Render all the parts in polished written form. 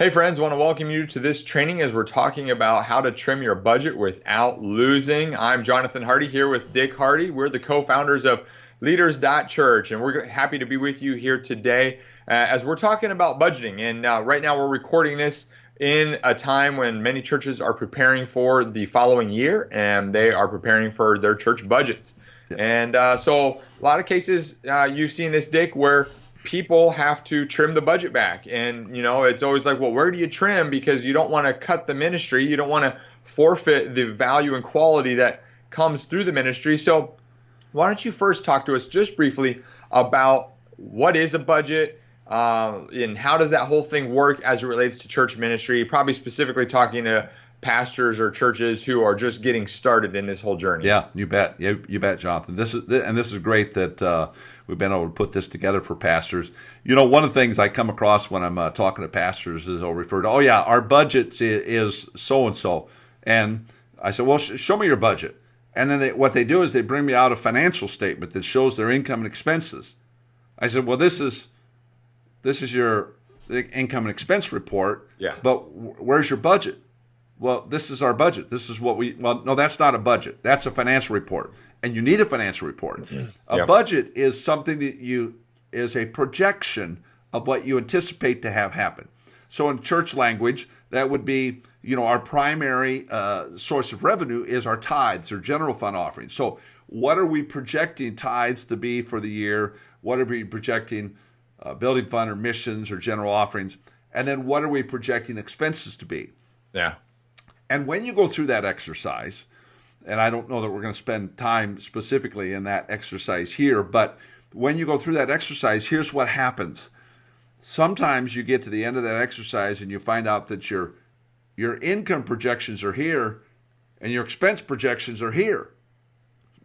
Hey friends, want to welcome you to this training as we're talking about how to trim your budget without losing. I'm Jonathan Hardy here with Dick Hardy. We're the co-founders of Leaders.Church, and we're happy to be with you here today as we're talking about budgeting. And right now we're recording this in a time when many churches are preparing for the following year and they are preparing for their church budgets. Yeah. And so a lot of cases you've seen this, Dick, where people have to trim the budget back. And, it's always like, well, where do you trim? Because you don't want to cut the ministry. You don't want to forfeit the value and quality that comes through the ministry. So why don't you first talk to us just briefly about what is a budget and how does that whole thing work as it relates to church ministry, probably specifically talking to pastors or churches who are just getting started in this whole journey. Yeah, you bet. You bet, Jonathan. This is great that we've been able to put this together for pastors. One of the things I come across when I'm talking to pastors is they'll refer to, oh yeah, our budget is so and so, and I said, well, show me your budget. And then what they do is they bring me out a financial statement that shows their income and expenses. I said, well, this is your income and expense report. Yeah. But where's your budget? Well, this is our budget. This is what well, no, that's not a budget. That's a financial report. And you need a financial report. A budget is something that is a projection of what you anticipate to have happen. So in church language, that would be, our primary source of revenue is our tithes or general fund offerings. So what are we projecting tithes to be for the year? What are we projecting building fund or missions or general offerings? And then what are we projecting expenses to be? Yeah. And when you go through that exercise, and I don't know that we're going to spend time specifically in that exercise here, but when you go through that exercise, here's what happens. Sometimes you get to the end of that exercise and you find out that your income projections are here and your expense projections are here.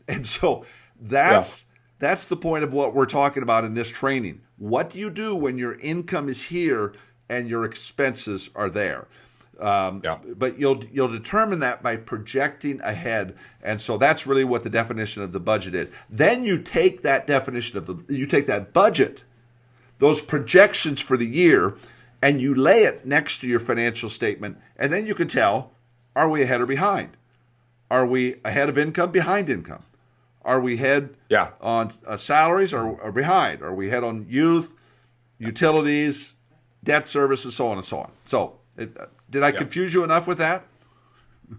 And so that's the point of what we're talking about in this training. What do you do when your income is here and your expenses are there? But you'll determine that by projecting ahead, and so that's really what the definition of the budget is. Then you take that you take that budget, those projections for the year, and you lay it next to your financial statement, and then you can tell: are we ahead or behind? Are we ahead of income, behind income? Are we ahead on salaries or behind? Are we ahead on youth, utilities, debt service, and so on and so on? So. Did I confuse you enough with that?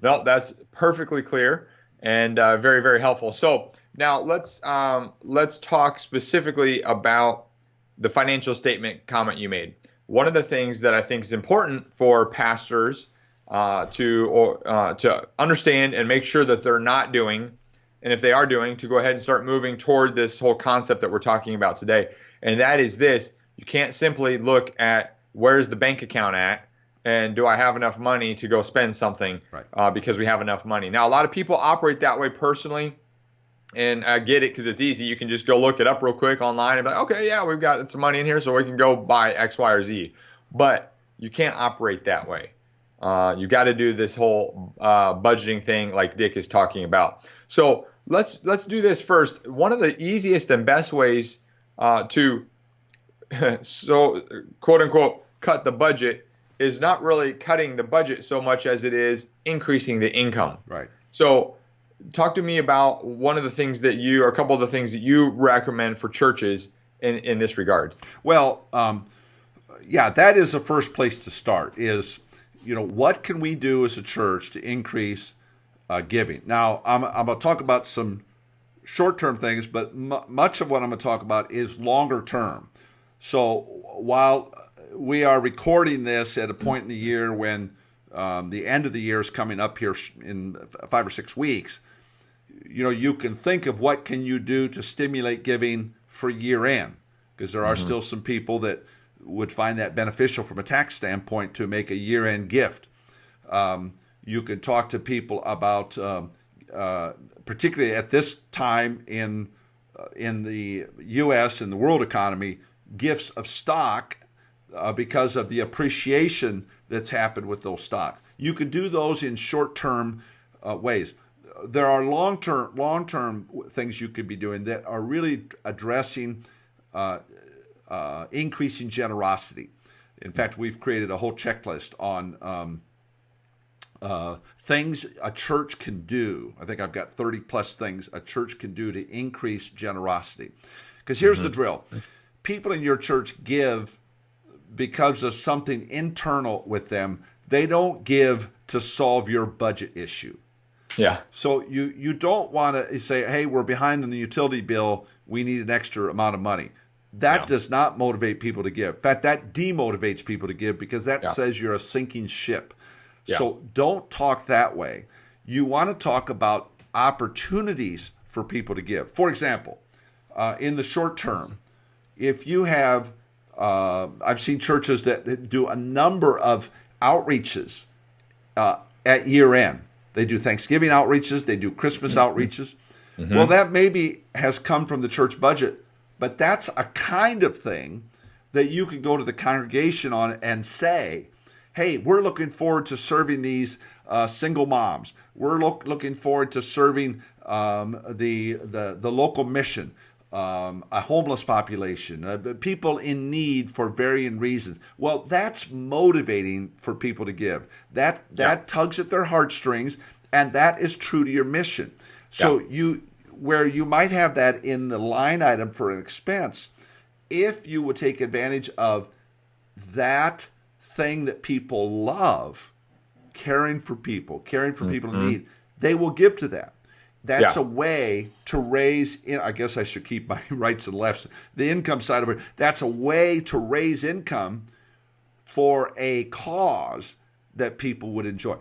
No, that's perfectly clear and very, very helpful. So now let's talk specifically about the financial statement comment you made. One of the things that I think is important for pastors to understand and make sure that they're not doing, and if they are doing, to go ahead and start moving toward this whole concept that we're talking about today. And that is this: you can't simply look at where's the bank account at, and do I have enough money to go spend something because we have enough money. Now, a lot of people operate that way personally, and I get it because it's easy. You can just go look it up real quick online and be like, okay, yeah, we've got some money in here so we can go buy X, Y, or Z. But you can't operate that way. You got to do this whole budgeting thing like Dick is talking about. So let's do this first. One of the easiest and best ways to, so quote unquote, cut the budget is not really cutting the budget so much as it is increasing the income. Right. So talk to me about one of the things that a couple of the things that you recommend for churches in this regard. Well, that is the first place to start is, what can we do as a church to increase giving? Now, I'm going to talk about some short-term things, but much of what I'm going to talk about is longer term. So while we are recording this at a point in the year when the end of the year is coming up here in 5 or 6 weeks. You can think of what can you do to stimulate giving for year end, because there are still some people that would find that beneficial from a tax standpoint to make a year end gift. You could talk to people about, particularly at this time in the U.S. and the world economy, gifts of stock. Because of the appreciation that's happened with those stocks. You could do those in short-term ways. There are long-term things you could be doing that are really addressing increasing generosity. In fact, we've created a whole checklist on things a church can do. I think I've got 30 plus things a church can do to increase generosity. Because here's the drill. People in your church give because of something internal with them. They don't give to solve your budget issue. Yeah. So you don't want to say, hey, we're behind on the utility bill. We need an extra amount of money. That does not motivate people to give. In fact, that demotivates people to give because that says you're a sinking ship. Yeah. So don't talk that way. You want to talk about opportunities for people to give. For example, in the short term, if you have, I've seen churches that do a number of outreaches at year end. They do Thanksgiving outreaches. They do Christmas outreaches. Well, that maybe has come from the church budget, but that's a kind of thing that you can go to the congregation on and say, hey, we're looking forward to serving these single moms. We're looking forward to serving the local mission, a homeless population, people in need for varying reasons. Well, that's motivating for people to give. That tugs at their heartstrings, and that is true to your mission. So where you might have that in the line item for an expense, if you would take advantage of that thing that people love, caring for people in need, they will give to that. That's a way to raise, I guess I should keep my rights and lefts, the income side of it. That's a way to raise income for a cause that people would enjoy.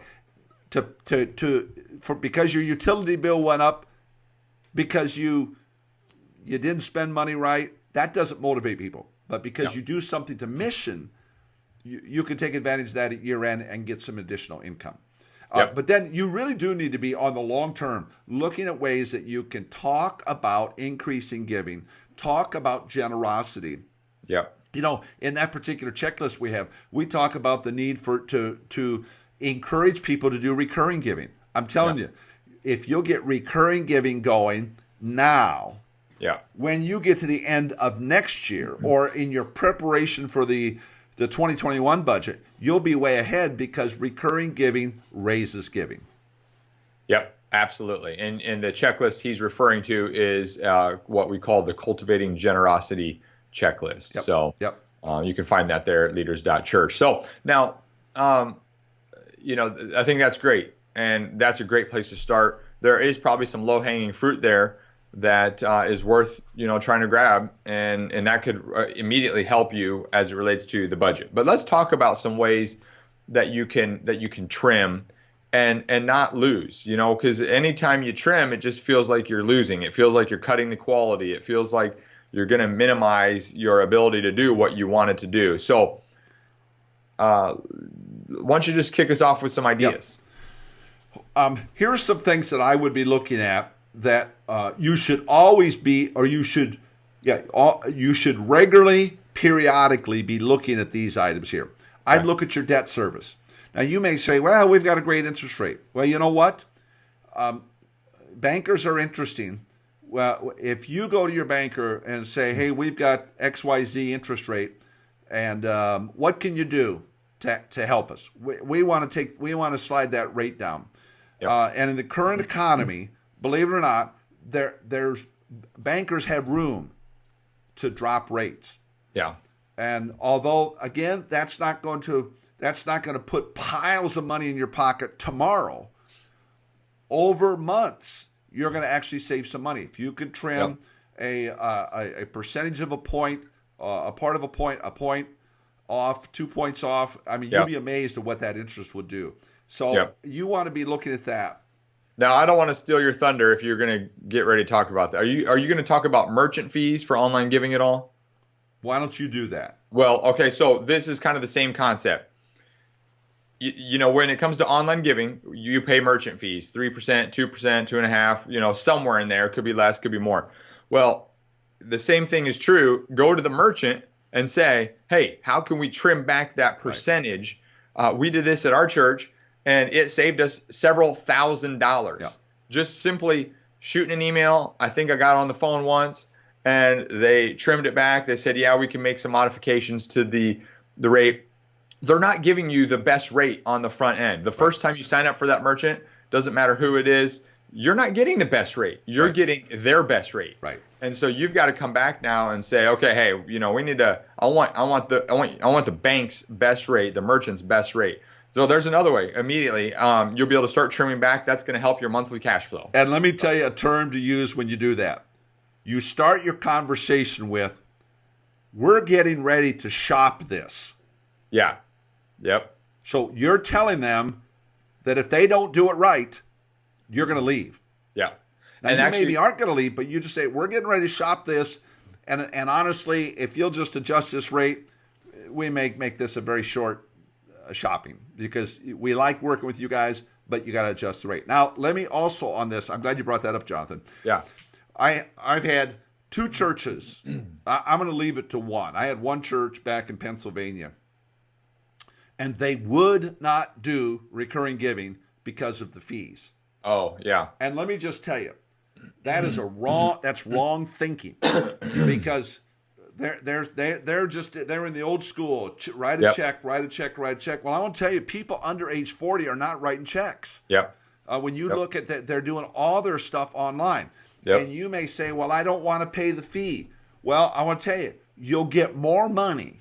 Because your utility bill went up, because you didn't spend money right, that doesn't motivate people. But because you do something to mission, you can take advantage of that at year end and get some additional income. But then you really do need to be on the long term, looking at ways that you can talk about increasing giving, talk about generosity. Yeah. You know, in that particular checklist we talk about the need to encourage people to do recurring giving. I'm telling you, if you'll get recurring giving going now, when you get to the end of next year or in your preparation for the 2021 budget, you'll be way ahead because recurring giving raises giving. Yep, absolutely. And the checklist he's referring to is what we call the Cultivating Generosity checklist. So you can find that there at Leaders.Church. So now, I think that's great. And that's a great place to start. There is probably some low-hanging fruit there that is worth trying to grab, and that could immediately help you as it relates to the budget. But let's talk about some ways that you can trim and not lose. Because anytime you trim, it just feels like you're losing. It feels like you're cutting the quality. It feels like you're going to minimize your ability to do what you wanted to do. So why don't you just kick us off with some ideas? Here are some things that I would be looking at that you should always be, or you should regularly, periodically be looking at these items here. I'd look at your debt service. Now, you may say, well, we've got a great interest rate. Well, you know what? Bankers are interesting. Well, if you go to your banker and say, hey, we've got XYZ interest rate, and what can you do to help us? We want to slide that rate down. And in the current economy, believe it or not, there's bankers have room to drop rates. Yeah. And although again, that's not going to put piles of money in your pocket tomorrow, over months you're going to actually save some money. If you could trim a percentage of a point, a part of a point off, 2 points off, I mean, you'd be amazed at what that interest would do. So you want to be looking at that. Now, I don't want to steal your thunder if you're going to get ready to talk about that. Are you going to talk about merchant fees for online giving at all? Why don't you do that? Well, okay, so this is kind of the same concept. When it comes to online giving, you pay merchant fees, 3%, 2%, 2.5%, somewhere in there. Could be less, could be more. Well, the same thing is true. Go to the merchant and say, hey, how can we trim back that percentage? We did this at our church, and it saved us several $1,000s. Yeah. Just simply shooting an email. I think I got on the phone once, and they trimmed it back. They said, yeah, we can make some modifications to the rate. they're not giving you the best rate on the front end. The first time you sign up for that merchant, doesn't matter who it is, you're not getting the best rate. You're getting their best rate. Right. And so you've got to come back now and say, okay, hey, we need to. I want the bank's best rate, the merchant's best rate. So there's another way. Immediately, you'll be able to start trimming back. That's going to help your monthly cash flow. And let me tell you a term to use when you do that. You start your conversation with, "We're getting ready to shop this." Yeah. Yep. So you're telling them that if they don't do it right, you're going to leave. Yeah. Now, and you maybe aren't going to leave, but you just say, "We're getting ready to shop this, and honestly, if you'll just adjust this rate, we make this a very short shopping because we like working with you guys, but you got to adjust the rate." Now, let me also on this. I'm glad you brought that up, Jonathan. Yeah. I've had two churches. I'm going to leave it to one. I had one church back in Pennsylvania, and they would not do recurring giving because of the fees. Oh, yeah. And let me just tell you, that's wrong thinking because they're in the old school. Write a check. Well, I want to tell you, people under age 40 are not writing checks. Yep. When you look at that, they're doing all their stuff online. Yep. And you may say, "Well, I don't want to pay the fee." Well, I want to tell you, you'll get more money.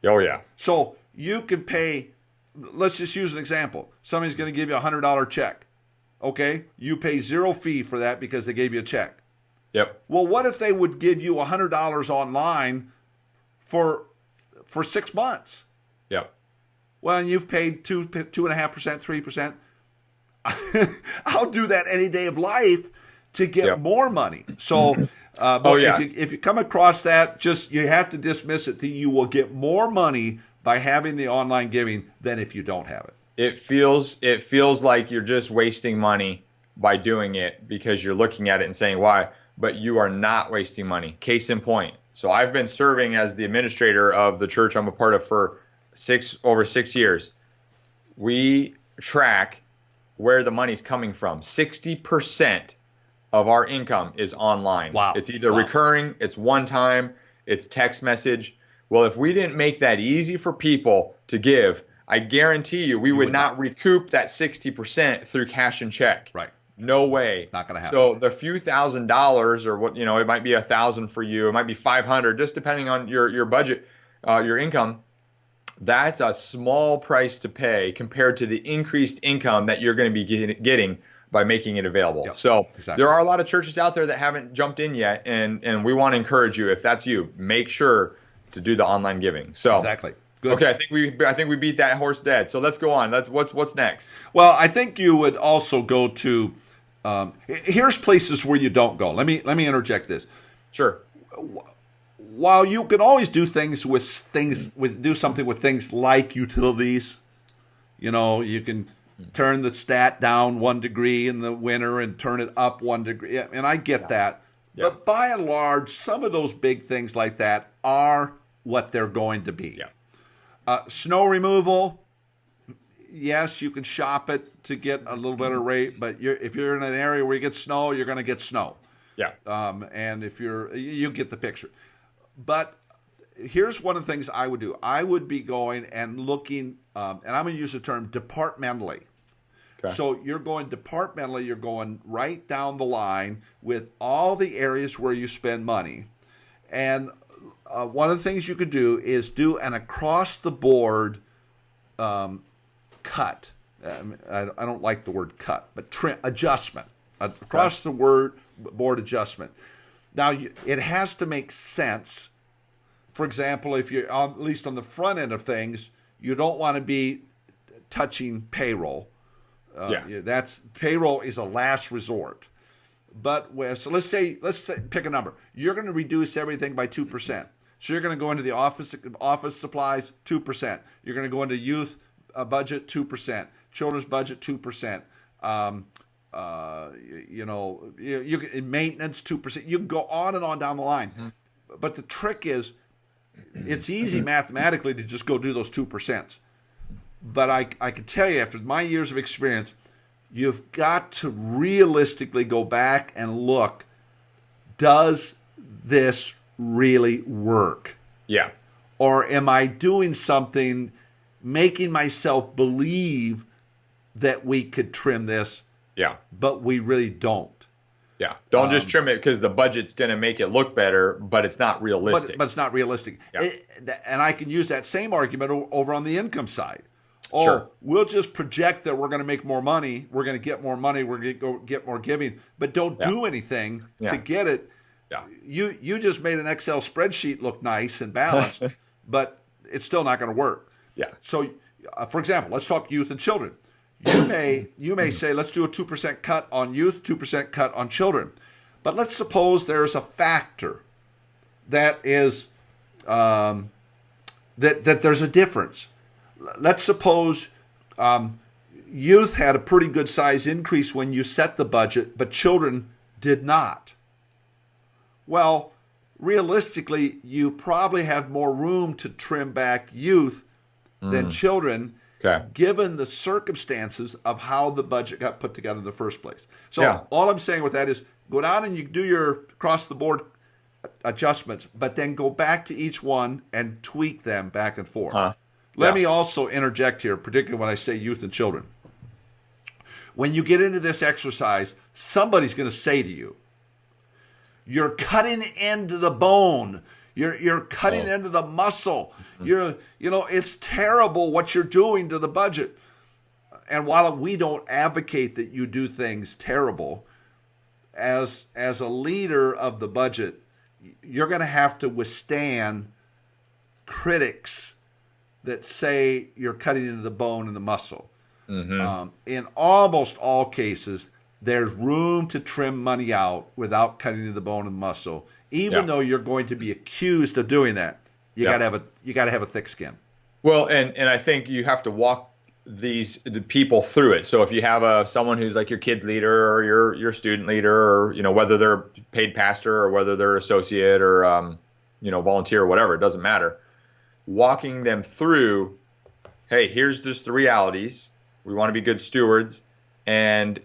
Oh, yeah. So you could pay, let's just use an example. Somebody's going to give you a $100 check. Okay? You pay zero fee for that because they gave you a check. Yep. Well, what if they would give you $100 online for 6 months? Yep. Well, and you've paid 2.5%, 3%. I'll do that any day of life to get more money. So, if you come across that, you have to dismiss it. You will get more money by having the online giving than if you don't have it. It feels like you're just wasting money by doing it because you're looking at it and saying why, but you are not wasting money. Case in point. So I've been serving as the administrator of the church I'm a part of for over 6 years. We track where the money's coming from. 60% of our income is online. Wow. It's either recurring, it's one time, it's text message. Well, if we didn't make that easy for people to give, I guarantee you we would not recoup that 60% through cash and check. Right. No way. Not going to happen. So the few $1,000s or what, it might be $1,000 for you, it might be $500, just depending on your budget, your income. That's a small price to pay compared to the increased income that you're going to be getting by making it available. Yep, so there are a lot of churches out there that haven't jumped in yet, and we want to encourage you, if that's you, make sure to do the online giving. So exactly. Good. Okay, I think we beat that horse dead. So let's go on. What's next? Well, I think you would also go to here's places where you don't go. Let me interject this. Sure. While you can always do do something with things like utilities, you can turn the stat down 1 degree in the winter and turn it up 1 degree. And I get that. Yeah. But by and large, some of those big things like that are what they're going to be. Yeah. Snow removal, yes, you can shop it to get a little better rate, but if you're in an area where you get snow, you're going to get snow. Yeah. And if you get the picture. But here's one of the things I would do. I would be going and looking, and I'm going to use the term departmentally. Okay. So you're going departmentally, you're going right down the line with all the areas where you spend money. And one of the things you could do is do an across-the-board cut. I don't like the word cut, but adjustment. Across-the-board adjustment. Now, it has to make sense. For example, if you're at least on the front end of things, you don't want to be touching payroll. Payroll is a last resort. But so let's say pick a number. You're going to reduce everything by 2%. So you're going to go into the office supplies 2%. You're going to go into youth budget 2%, children's budget 2%. You can maintenance 2%. You can go on and on down the line. Mm-hmm. But the trick is, it's easy mathematically to just go do those 2%. But I can tell you, after my years of experience, you've got to realistically go back and look, does this really work? Yeah. Or am I doing something making myself believe that we could trim this, Yeah. but we really don't. Yeah. Don't just trim it because the budget's going to make it look better, but it's not realistic. But it's not realistic. Yeah. And I can use that same argument over on the income side. Sure. We'll just project that we're going to make more money. We're going to get more money. We're going to go get more giving, but don't do anything to get it. Yeah. You just made an Excel spreadsheet look nice and balanced, but it's still not going to work. Yeah. So, for example, let's talk youth and children. You may say, let's do a 2% cut on youth, 2% cut on children. But let's suppose there's a factor that is that there's a difference. Let's suppose youth had a pretty good size increase when you set the budget, but children did not. Well, realistically, you probably have more room to trim back youth than children, given the circumstances of how the budget got put together in the first place. So all I'm saying with that is go down and you do your across-the-board adjustments, but then go back to each one and tweak them back and forth. Let me also interject here, particularly when I say youth and children. When you get into this exercise, somebody's going to say to you, you're cutting into the bone. You're cutting into the muscle. It's terrible what you're doing to the budget. And while we don't advocate that you do things terrible, as a leader of the budget, you're going to have to withstand critics that say you're cutting into the bone and the muscle. In almost all cases, there's room to trim money out without cutting into the bone and muscle. Even though you're going to be accused of doing that, you got to have a thick skin. Well, and I think you have to walk the people through it. So if you have someone who's like your kids leader or your student leader, or whether they're paid pastor or whether they're associate or volunteer or whatever, it doesn't matter. Walking them through, hey, here's just the realities. We want to be good stewards, and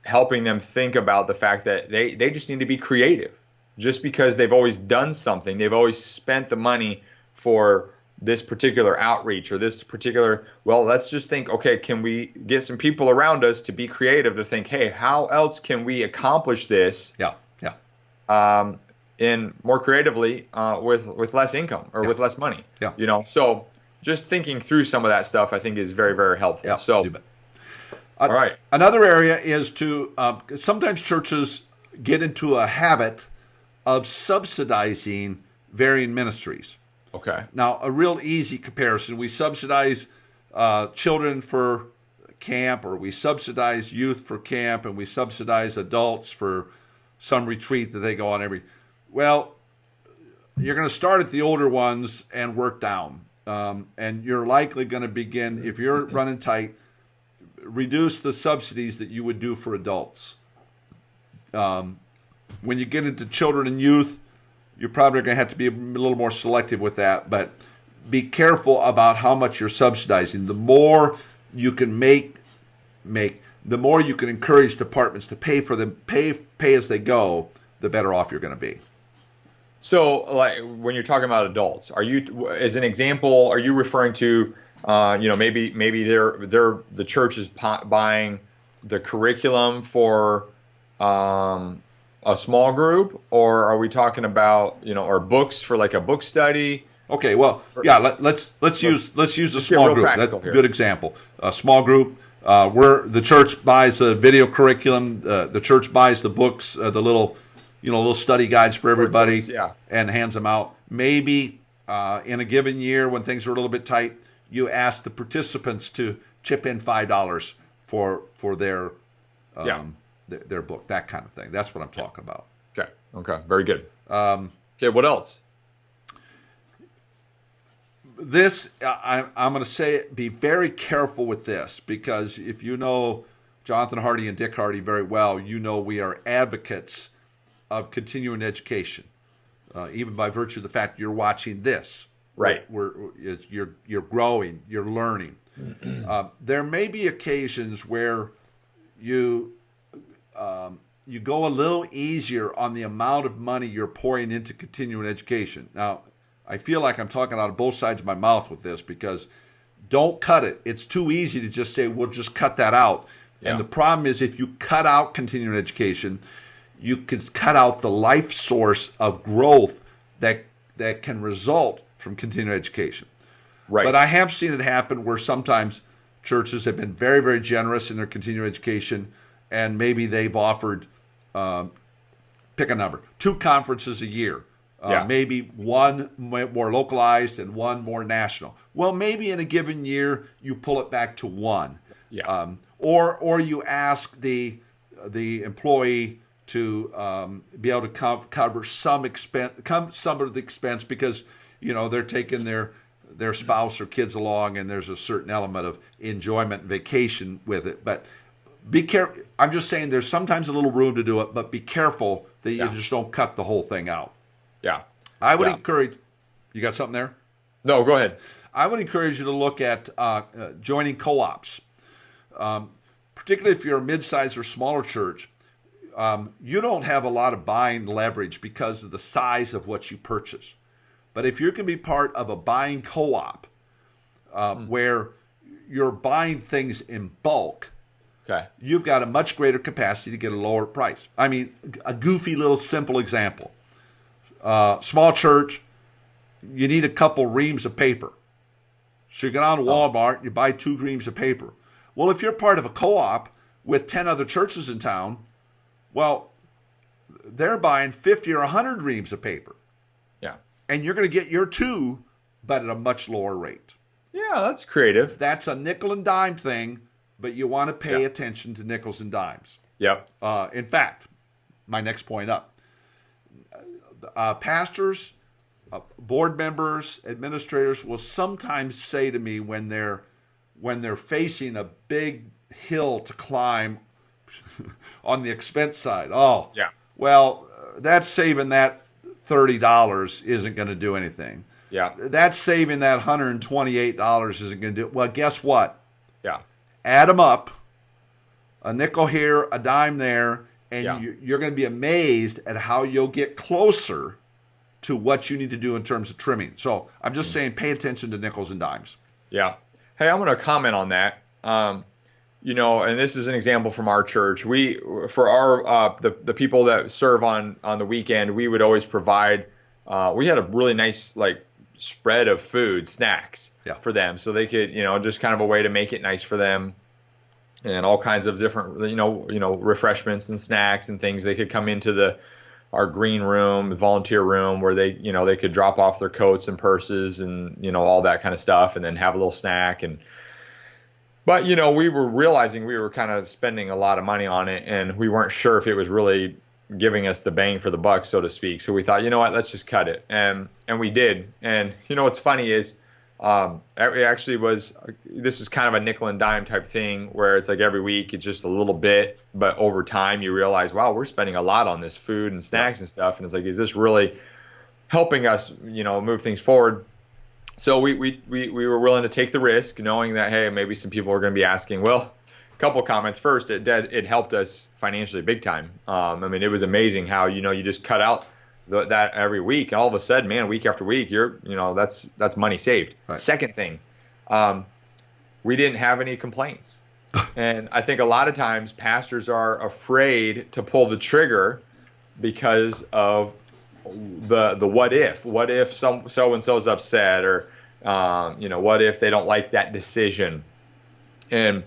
helping them think about the fact that they just need to be creative. Just because they've always done something, they've always spent the money for this particular outreach or this particular, well, let's just think, okay, can we get some people around us to be creative, to think, hey, how else can we accomplish this? In more creatively with less income or with less money. So just thinking through some of that stuff, I think, is very, very helpful. So, all right. Another area is to sometimes churches get into a habit of subsidizing varying ministries. Okay. Now, a real easy comparison: we subsidize children for camp, or we subsidize youth for camp, and we subsidize adults for some retreat that they go on every. Well, you're going to start at the older ones and work down, and you're likely going to begin, if you're running tight, reduce the subsidies that you would do for adults. When you get into children and youth, you're probably going to have to be a little more selective with that, but be careful about how much you're subsidizing. The more you can make, the more you can encourage departments to pay for them, pay as they go, the better off you're going to be. So, like, when you're talking about adults, are you, as an example, are you referring to, maybe they're the church is buying the curriculum for a small group, or are we talking about, or books for like a book study? Okay, well, yeah, let's use a small group. That's a good example. A small group where the church buys a video curriculum, the church buys the books, the little study guides for everybody, and hands them out. Maybe in a given year when things are a little bit tight, you ask the participants to chip in $5 for their their book, that kind of thing. That's what I'm talking about. Okay, very good. Okay, what else? This, I'm going to say, be very careful with this, because if you know Jonathan Hardy and Dick Hardy very well, you know we are advocates of continuing education, even by virtue of the fact you're watching this. Right. You're growing, you're learning. There may be occasions where you go a little easier on the amount of money you're pouring into continuing education. Now, I feel like I'm talking out of both sides of my mouth with this, because Don't cut it. It's too easy to just say, we'll just cut that out. Yeah. And the problem is, if you cut out continuing education, you can cut out the life source of growth that can result from continuing education. Right. But I have seen it happen where sometimes churches have been very, very generous in their continuing education, and maybe they've offered, pick a number, 2 conferences a year. Maybe one more localized and one more national. Well, maybe in a given year you pull it back to 1. Yeah. Or you ask the employee to be able to cover some of the expense because they're taking their spouse or kids along, and there's a certain element of enjoyment and vacation with it. But be careful. I'm just saying there's sometimes a little room to do it, but be careful that you just don't cut the whole thing out. Yeah. I would encourage. You got something there? No, go ahead. I would encourage you to look at joining co-ops, particularly if you're a mid-sized or smaller church. You don't have a lot of buying leverage because of the size of what you purchase. But if you can be part of a buying co-op where you're buying things in bulk, you've got a much greater capacity to get a lower price. I mean, a goofy little simple example. Small church, you need a couple reams of paper. So you get on Walmart and you buy 2 reams of paper. Well, if you're part of a co-op with 10 other churches in town, well, they're buying 50 or 100 reams of paper. Yeah. And you're going to get your 2, but at a much lower rate. Yeah, that's creative. That's a nickel and dime thing, but you want to pay attention to nickels and dimes. Yep. In fact, my next point up. Pastors, board members, administrators will sometimes say to me when they're facing a big hill to climb on the expense side, that's saving that $30 isn't going to do anything. Yeah. That's saving that $128 isn't going to do it. Well, guess what? Yeah. Add them up, a nickel here, a dime there, and you're going to be amazed at how you'll get closer to what you need to do in terms of trimming. So I'm just saying, pay attention to nickels and dimes. Yeah. Hey, I'm going to comment on that. And this is an example from our church. We, for our the people that serve on the weekend, we would always provide. We had a really nice spread of food, snacks for them, so they could just kind of a way to make it nice for them. And all kinds of different, refreshments and snacks and things. They could come into our green room, the volunteer room, where they could drop off their coats and purses and, all that kind of stuff, and then have a little snack. But, we were realizing we were kind of spending a lot of money on it, and we weren't sure if it was really giving us the bang for the buck, so to speak. So we thought, you know what, let's just cut it. And we did. And, what's funny is, it actually this was kind of a nickel and dime type thing where it's like every week it's just a little bit, but over time you realize, wow, we're spending a lot on this food and snacks and stuff. And it's like, is this really helping us, move things forward? So we were willing to take the risk, knowing that, hey, maybe some people are going to be asking. Well, a couple comments. First, it helped us financially big time. It was amazing how, you just cut out that every week, all of a sudden, man, week after week, that's money saved. Right. Second thing, we didn't have any complaints. And I think a lot of times pastors are afraid to pull the trigger because of the what if so and so is upset, or what if they don't like that decision. And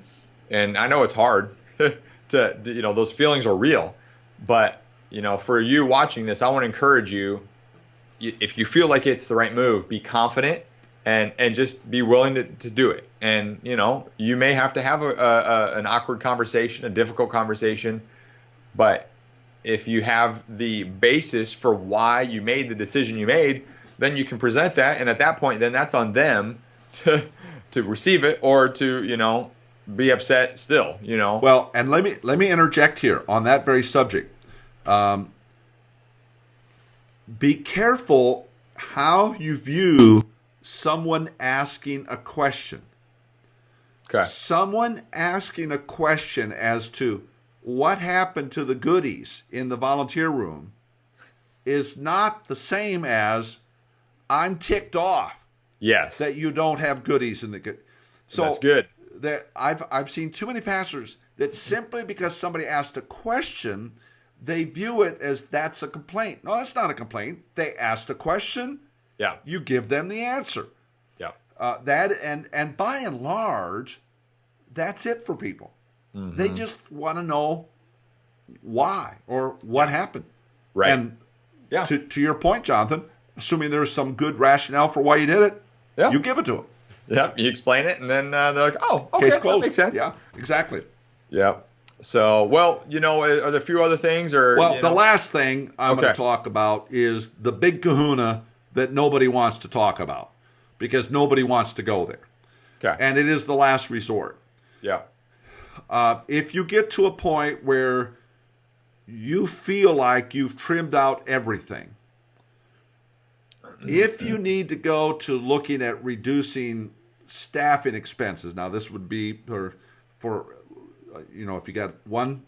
I know it's hard to those feelings are real, but for you watching this, I want to encourage you, if you feel like it's the right move, be confident and just be willing to do it. And, you may have to have an awkward conversation, a difficult conversation, but if you have the basis for why you made the decision you made, then you can present that. And at that point, then that's on them to receive it or to, be upset still, Well, and let me interject here on that very subject. Be careful how you view someone asking a question. Okay. Someone asking a question as to what happened to the goodies in the volunteer room is not the same as I'm ticked off. Yes. That you don't have goodies in the good. So that's good. that I've seen too many pastors that simply because somebody asked a question, they view it as that's a complaint. No, that's not a complaint. They asked a question. Yeah. You give them the answer. Yeah. And by and large, that's it for people. Mm-hmm. They just want to know why or what happened. Right. And to your point, Jonathan, assuming there's some good rationale for why you did it, you give it to them. Yeah, you explain it, and then they're like, "Oh, okay, that makes sense." Yeah, exactly. Yeah. So, well, are there a few other things, or? Well, the last thing I'm going to talk about is the big kahuna that nobody wants to talk about because nobody wants to go there. Okay. And it is the last resort. Yeah. If you get to a point where you feel like you've trimmed out everything, if you need to go to looking at reducing staffing expenses, now this would be for if you got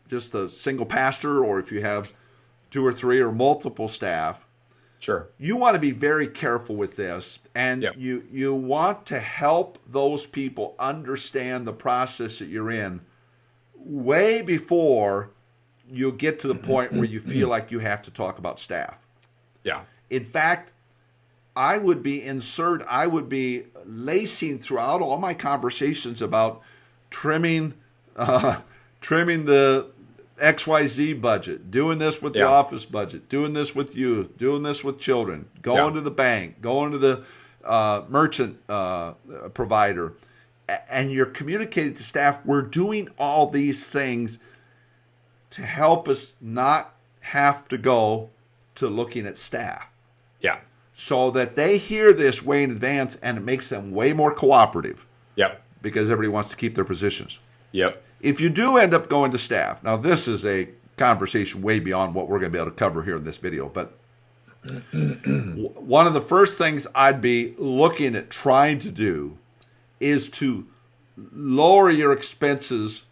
just a single pastor, or if you have 2 or 3 or multiple staff, sure, you want to be very careful with this, and you want to help those people understand the process that you're in way before you get to the point where you feel like you have to talk about staff. Yeah. In fact, I would be lacing throughout all my conversations about trimming the XYZ budget, doing this with the office budget, doing this with youth, doing this with children, going to the bank, going to the merchant provider, and you're communicating to staff, we're doing all these things to help us not have to go to looking at staff. Yeah. So that they hear this way in advance, and it makes them way more cooperative. Yep. Because everybody wants to keep their positions. Yep. If you do end up going to staff, now this is a conversation way beyond what we're going to be able to cover here in this video, but one of the first things I'd be looking at trying to do is to lower your expenses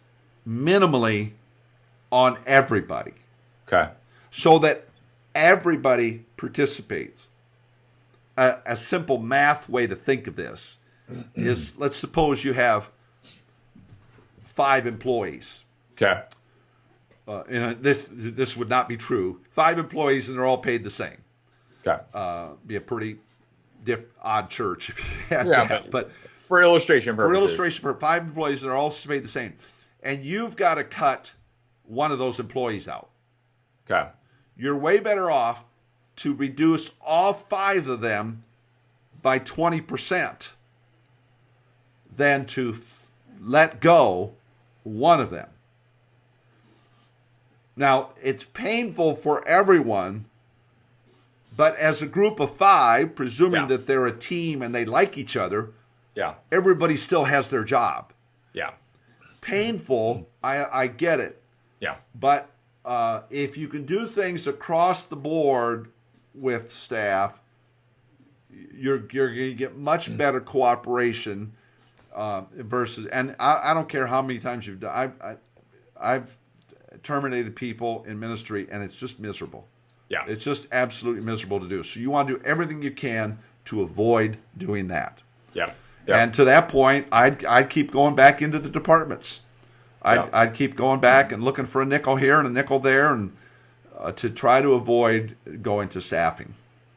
minimally on everybody. Okay. So that everybody participates. A simple math way to think of this is, let's suppose you have 5 employees. Okay. And this would not be true. 5 employees, and they're all paid the same. Okay. Be a pretty odd church if you had that. But for illustration purposes. For illustration, 5 employees, and they're all paid the same. And you've got to cut one of those employees out. Okay. You're way better off to reduce all 5 of them by 20% than to let go one of them. Now, it's painful for everyone, but as a group of 5, presuming that they're a team and they like each other, everybody still has their job. Yeah. Painful, I get it. Yeah. But if you can do things across the board with staff, you're going to get much better cooperation versus. And I don't care how many times you've done. I've terminated people in ministry, and it's just miserable. Yeah, it's just absolutely miserable to do. So you want to do everything you can to avoid doing that. Yeah. And to that point, I'd keep going back into the departments. I'd keep going back and looking for a nickel here and a nickel there, and to try to avoid going to staffing.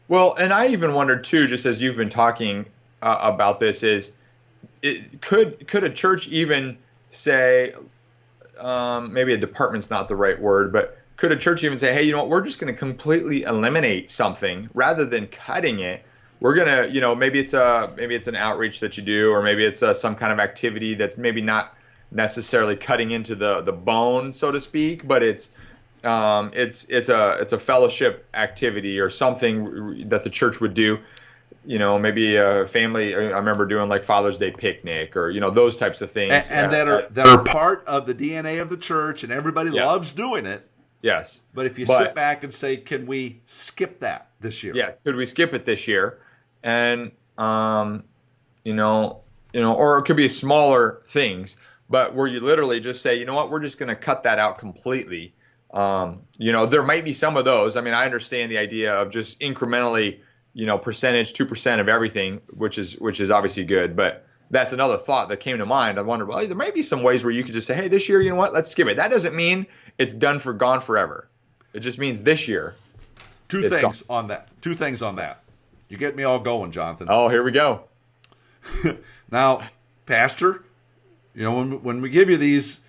Well, and I even wondered too, just as you've been talking about this, could a church even say, maybe a department's not the right word, but could a church even say, hey, you know what, we're just going to completely eliminate something rather than cutting it? We're going to, maybe it's an outreach that you do, or maybe it's some kind of activity that's maybe not necessarily cutting into the bone, so to speak, but it's a fellowship activity or something that the church would do. Maybe a family. I remember doing like Father's Day picnic, or those types of things, and that are part of the DNA of the church, and everybody loves doing it. Yes, but if you sit back and say, "Can we skip that this year?" Yes, could we skip it this year? And or it could be smaller things, but where you literally just say, you know what, we're just going to cut that out completely. There might be some of those. I mean, I understand the idea of just incrementally, percentage, 2% of everything, which is obviously good. But that's another thought that came to mind. I wondered, well, there might be some ways where you could just say, hey, this year, you know what, let's skip it. That doesn't mean it's gone forever. It just means this year. Two things on that. You get me all going, Jonathan. Oh, here we go. Now, Pastor, when we give you these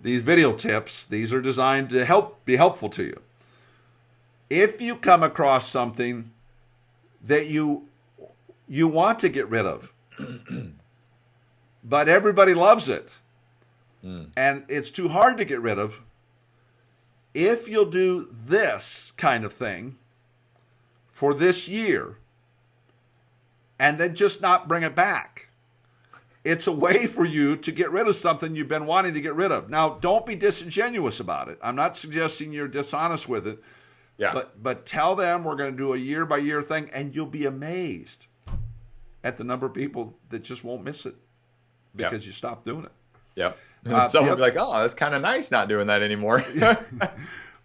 video tips, these are designed to be helpful to you. If you come across something that you want to get rid of, but everybody loves it, and it's too hard to get rid of, if you'll do this kind of thing for this year, and then just not bring it back, it's a way for you to get rid of something you've been wanting to get rid of. Now, don't be disingenuous about it. I'm not suggesting you're dishonest with it. Yeah. But tell them we're going to do a year-by-year thing, and you'll be amazed at the number of people that just won't miss it because you stopped doing it. Yep. Someone will be like, oh, that's kind of nice not doing that anymore.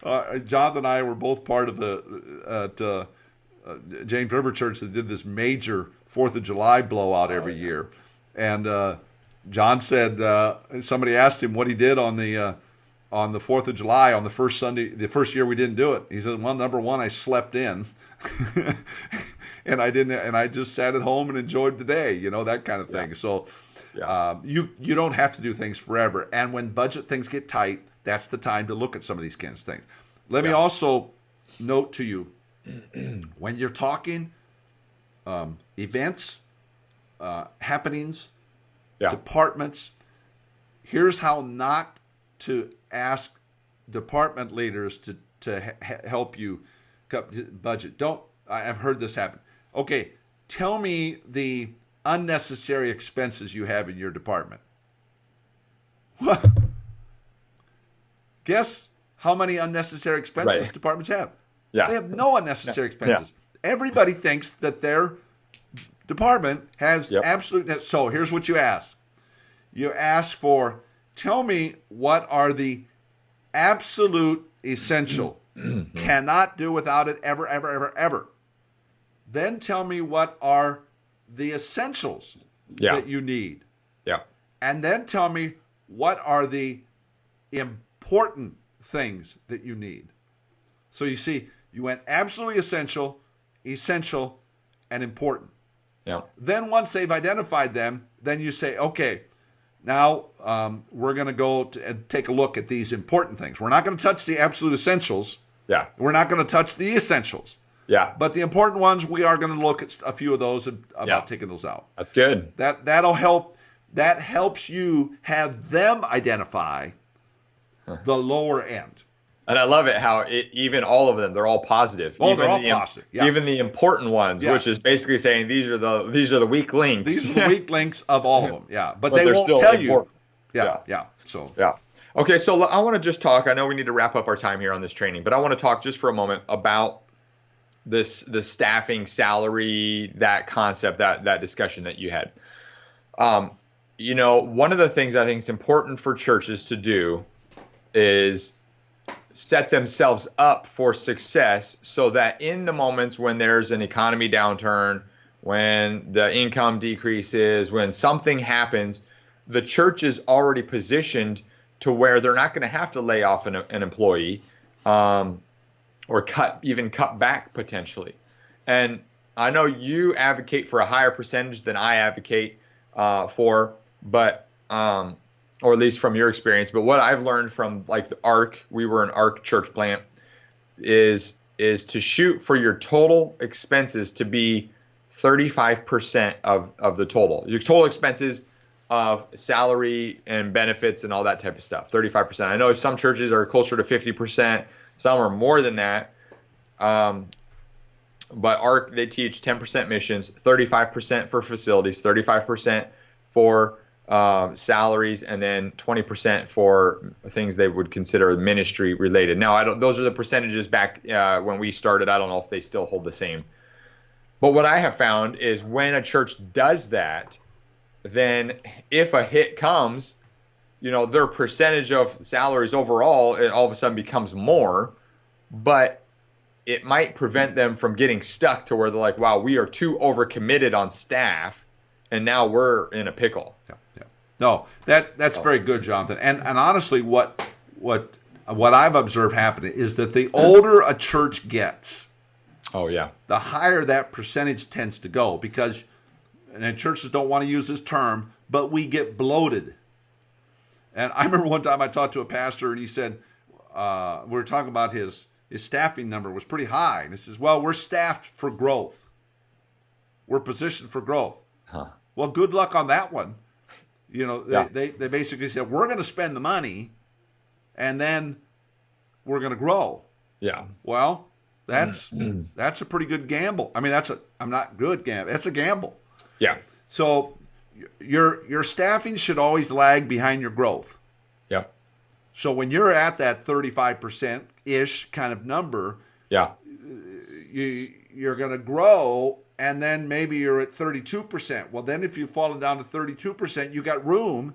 Jonathan and I were both part of the James River Church that did this major 4th of July blowout every year. And John said, somebody asked him what he did on the 4th of July, on the first Sunday, the first year we didn't do it. He said, well, number one, I slept in. And I just sat at home and enjoyed the day, that kind of thing. Yeah. So you don't have to do things forever. And when budget things get tight, that's the time to look at some of these kinds of things. Let me also note to you, when you're talking events, happenings, departments, here's how not to ask department leaders to help you cut budget. I've heard this happen. Okay, tell me the unnecessary expenses you have in your department. What? Guess how many unnecessary expenses departments have? Yeah. They have no unnecessary expenses. Yeah. Everybody thinks that their department has absolute. So here's what you ask. You ask for, tell me what are the absolute essential, cannot do without it ever, ever, ever, ever. Then tell me what are the essentials that you need. Yeah. And then tell me what are the important things that you need. So you see, you went absolutely essential, and important. Yeah. Then once they've identified them, then you say, okay, now we're going to go and take a look at these important things. We're not going to touch the absolute essentials. Yeah. We're not going to touch the essentials. Yeah. But the important ones, we are going to look at a few of those about taking those out. That's good. That'll help. That helps you have them identify the lower end. And I love it how even all of them, they're all positive. Oh, even they're all positive. Yeah. Even the important ones, which is basically saying these are the weak links. These are the weak links of all of them. Yeah, but they won't tell you. Yeah. So Okay, so I want to just talk. I know we need to wrap up our time here on this training, but I want to talk just for a moment about the staffing salary, that concept, that discussion that you had. One of the things I think is important for churches to do is set themselves up for success so that in the moments when there's an economy downturn, when the income decreases, when something happens, the church is already positioned to where they're not going to have to lay off an employee or cut back potentially. And I know you advocate for a higher percentage than I advocate for, but or at least from your experience. But what I've learned from like the ARC, we were an ARC church plant, is to shoot for your total expenses to be 35% of the total. Your total expenses of salary and benefits and all that type of stuff, 35%. I know some churches are closer to 50%, some are more than that. But ARC, they teach 10% missions, 35% for facilities, 35% for salaries, and then 20% for things they would consider ministry related. Now, those are the percentages back when we started. I don't know if they still hold the same. But what I have found is when a church does that, then if a hit comes, their percentage of salaries overall, it all of a sudden becomes more, but it might prevent them from getting stuck to where they're like, wow, we are too overcommitted on staff, and now we're in a pickle. Yeah, yeah. No, that's very good, Jonathan. And honestly, what I've observed happening is that the older a church gets, Oh yeah, the higher that percentage tends to go, because, and churches don't want to use this term, but we get bloated. And I remember one time I talked to a pastor, and he said, we were talking about his staffing number was pretty high. And he says, well, we're staffed for growth. We're positioned for growth. huh? Well, good luck on that one. You know, Yeah. they basically said, we're going to spend the money, and then we're going to grow. Yeah, Well, that's a pretty good gamble. I mean, I'm not good gamble. That's a gamble. yeah, So your staffing should always lag behind your growth. yeah, So when you're at that 35%-ish kind of number, yeah, you're going to grow, and then maybe you're at 32%. Well, then if you've fallen down to 32%, you got room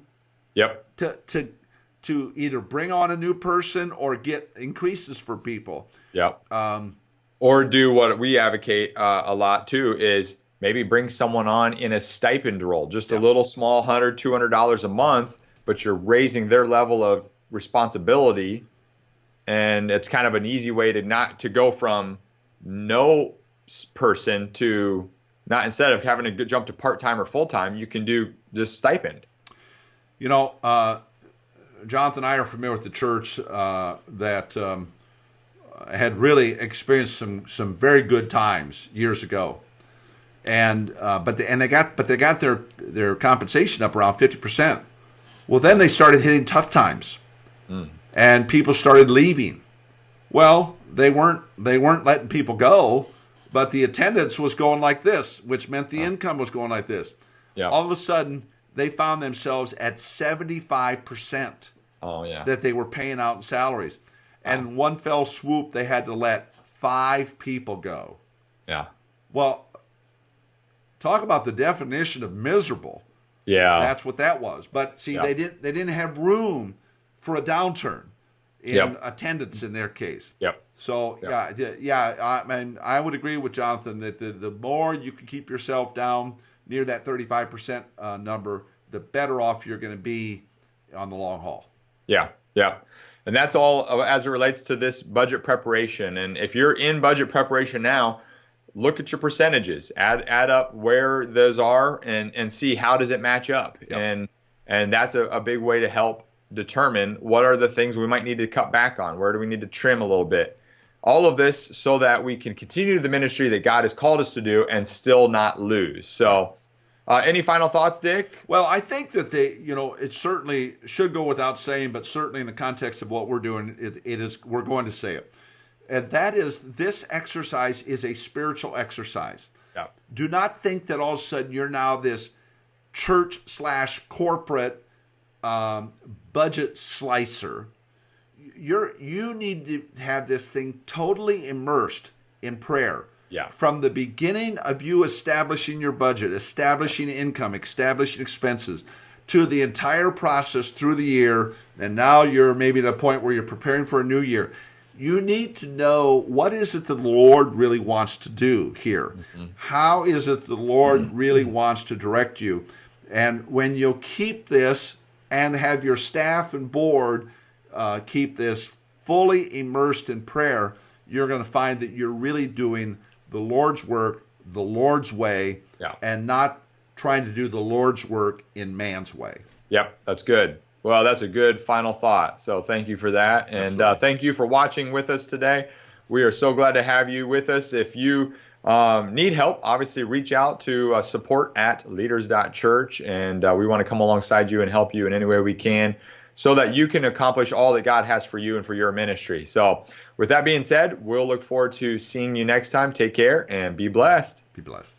yep, to either bring on a new person or get increases for people. yep. Or do what we advocate a lot too, is maybe bring someone on in a stipend role, just a little small $100, $200 a month, but you're raising their level of responsibility, and it's kind of an easy way to go from no person to not, instead of having to jump to part-time or full-time, you can do just stipend. You know, Jonathan and I are familiar with the church that had really experienced some very good times years ago, and they got their compensation up around 50%. Well, then they started hitting tough times, and people started leaving. Well, they weren't letting people go, but the attendance was going like this, which meant the income was going like this. Yeah. All of a sudden, they found themselves at 75%. Oh yeah. That they were paying out in salaries. And in one fell swoop, they had to let 5 people go. Yeah. Well, talk about the definition of miserable. Yeah. That's what that was. But see, they didn't have room for a downturn in attendance in their case. Yep. So I would agree with Jonathan that the more you can keep yourself down near that 35% number, the better off you're going to be on the long haul. Yeah. Yeah. And that's all as it relates to this budget preparation. And if you're in budget preparation now, look at your percentages, add up where those are, and see how does it match up. Yep. And that's a big way to help determine what are the things we might need to cut back on, where do we need to trim a little bit. All of this so that we can continue the ministry that God has called us to do and still not lose. So any final thoughts, Dick? Well, I think that it certainly should go without saying, but certainly in the context of what we're doing, we're going to say it. And that is, this exercise is a spiritual exercise. Yeah. Do not think that all of a sudden you're now this church/corporate budget slicer. You need to have this thing totally immersed in prayer. Yeah. From the beginning of you establishing your budget, establishing income, establishing expenses, to the entire process through the year, and now you're maybe at a point where you're preparing for a new year. You need to know, what is it the Lord really wants to do here? Mm-hmm. How is it the Lord really wants to direct you? And when you'll keep this and have your staff and board keep this fully immersed in prayer, you're going to find that you're really doing the Lord's work the Lord's way, and not trying to do the Lord's work in man's way. Yep, that's good. Well, that's a good final thought. So thank you for that. And thank you for watching with us today. We are so glad to have you with us. If you need help, obviously reach out to support at Leaders.Church. And we want to come alongside you and help you in any way we can so that you can accomplish all that God has for you and for your ministry. So with that being said, we'll look forward to seeing you next time. Take care and be blessed. Be blessed.